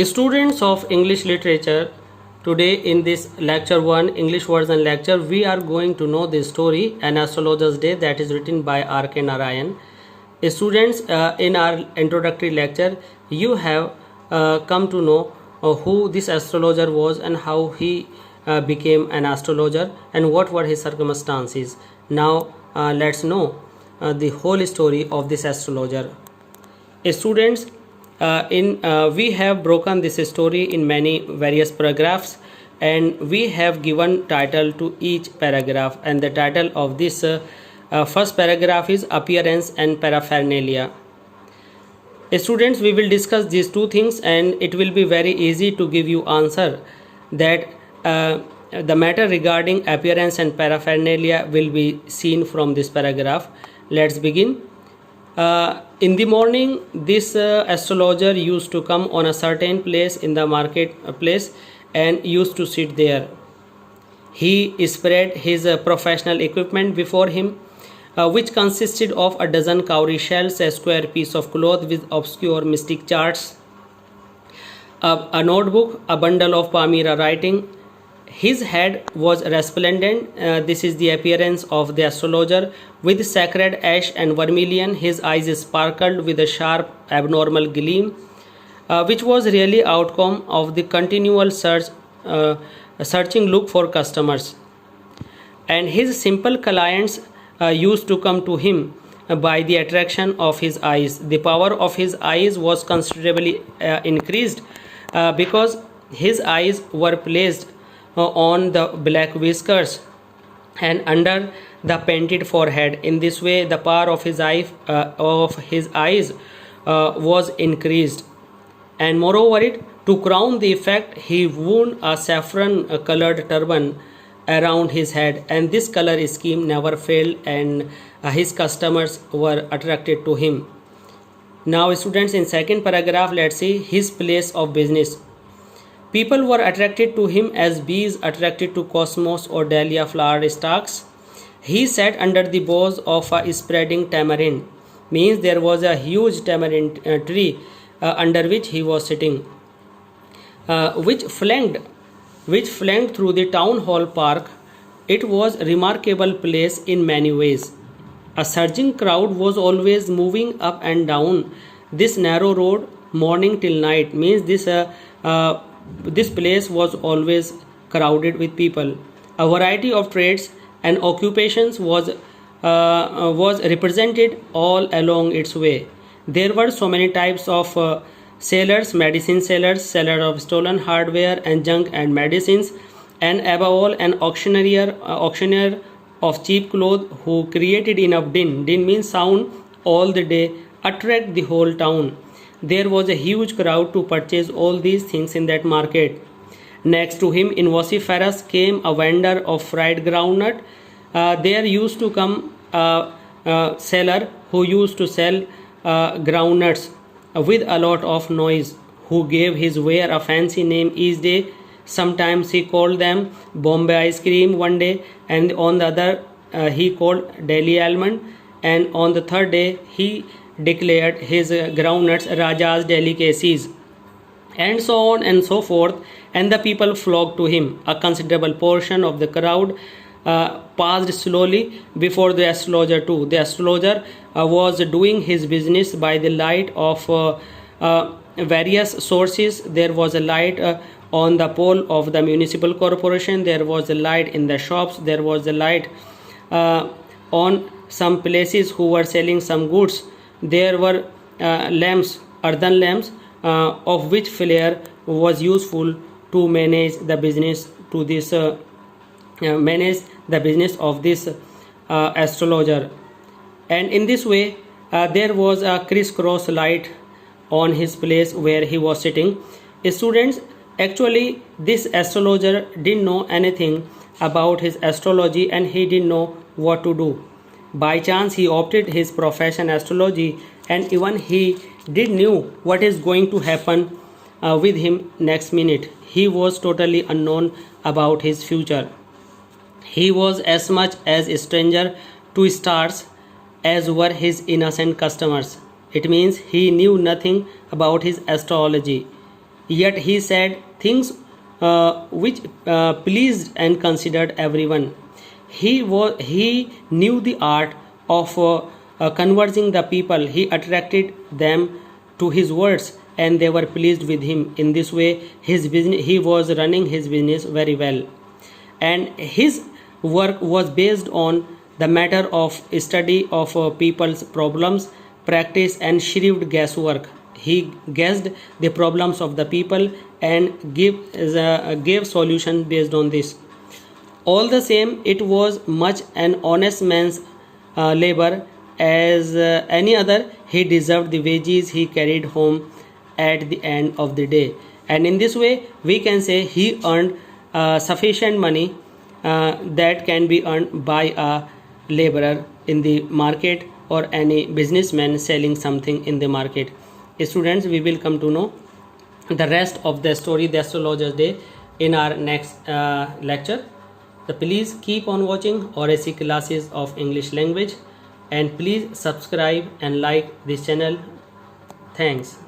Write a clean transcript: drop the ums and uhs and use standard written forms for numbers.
Students of English literature, today in this lecture 1 English version lecture, we are going to know the story An Astrologer's Day, that is written by R.K. Narayan. Students, in our introductory lecture, you have come to know who this astrologer was and how he became an astrologer and what were his circumstances. Now, let's know the whole story of this astrologer. Students, we have broken this story in many various paragraphs, and we have given title to each paragraph, and the title of this first paragraph is Appearance and Paraphernalia. Students, we will discuss these two things, and it will be very easy to give you answer that the matter regarding appearance and paraphernalia will be seen from this paragraph. Let's begin. In the morning, this astrologer used to come on a certain place in the marketplace and used to sit there. He spread his professional equipment before him, which consisted of a dozen cowrie shells, a square piece of cloth with obscure mystic charts, a notebook, a bundle of Palmyra writing. His head was resplendent. This is the appearance of the astrologer, with sacred ash and vermilion. His eyes sparkled with a sharp, abnormal gleam, which was really outcome of the continual searching look for customers. And his simple clients used to come to him by the attraction of his eyes. The power of his eyes was considerably increased because his eyes were placed on the black whiskers and under the painted forehead. In this way, the power of his eyes was increased, and moreover, to crown the effect, he wore a saffron colored turban around his head, and this color scheme never failed, and his customers were attracted to him. Now, students, in second paragraph, let's see his place of business. People were attracted to him as bees attracted to cosmos or dahlia flower stalks. He sat under the boughs of a spreading tamarind, means there was a huge tamarind tree under which he was sitting, which flanked through the town hall park. It was a remarkable place in many ways. A surging crowd was always moving up and down this narrow road morning till night, means this place was always crowded with people. A variety of trades and occupations was represented all along its way. There were so many types of sellers: medicine sellers, seller of stolen hardware and junk and medicines, and above all, an auctioneer of cheap clothes who created enough din means sound all the day, attract the whole town. There was a huge crowd to purchase all these things in that market. Next to him, in vociferous, came a vendor of fried groundnut. There used to come a seller who used to sell groundnuts with a lot of noise, who gave his ware a fancy name each day. Sometimes he called them Bombay ice cream one day, and on the other he called Delhi almond, and on the third day he declared his groundnuts Raja's delicacies, and so on and so forth. And the people flocked to him. A considerable portion of the crowd passed slowly before the astrologer too. The astrologer was doing his business by the light of various sources. There was a light on the pole of the municipal corporation. There was a light in the shops. There was a light on some places who were selling some goods. There were lamps, earthen lamps, of which flare was useful to manage the business of this astrologer. And in this way, there was a crisscross light on his place where he was sitting. Students, actually, this astrologer didn't know anything about his astrology, and he didn't know what to do. By chance, he opted his profession astrology, and even he did knew what is going to happen with him next minute. He was totally unknown about his future. He was as much as a stranger to stars as were his innocent customers. It means he knew nothing about his astrology. Yet he said things which pleased and considered everyone. He knew the art of conversing the people. He attracted them to his words, and they were pleased with him. In this way, he was running his business very well, and his work was based on the matter of study of people's problems, practice, and shrewd guesswork. He guessed the problems of the people and gave solution based on this. All the same, it was much an honest man's labor as any other. He deserved the wages he carried home at the end of the day. And in this way, we can say he earned sufficient money that can be earned by a laborer in the market or any businessman selling something in the market. Students, we will come to know the rest of the story, the astrologer's day, in our next lecture. So please keep on watching RSC classes of English language, and please subscribe and like this channel. Thanks.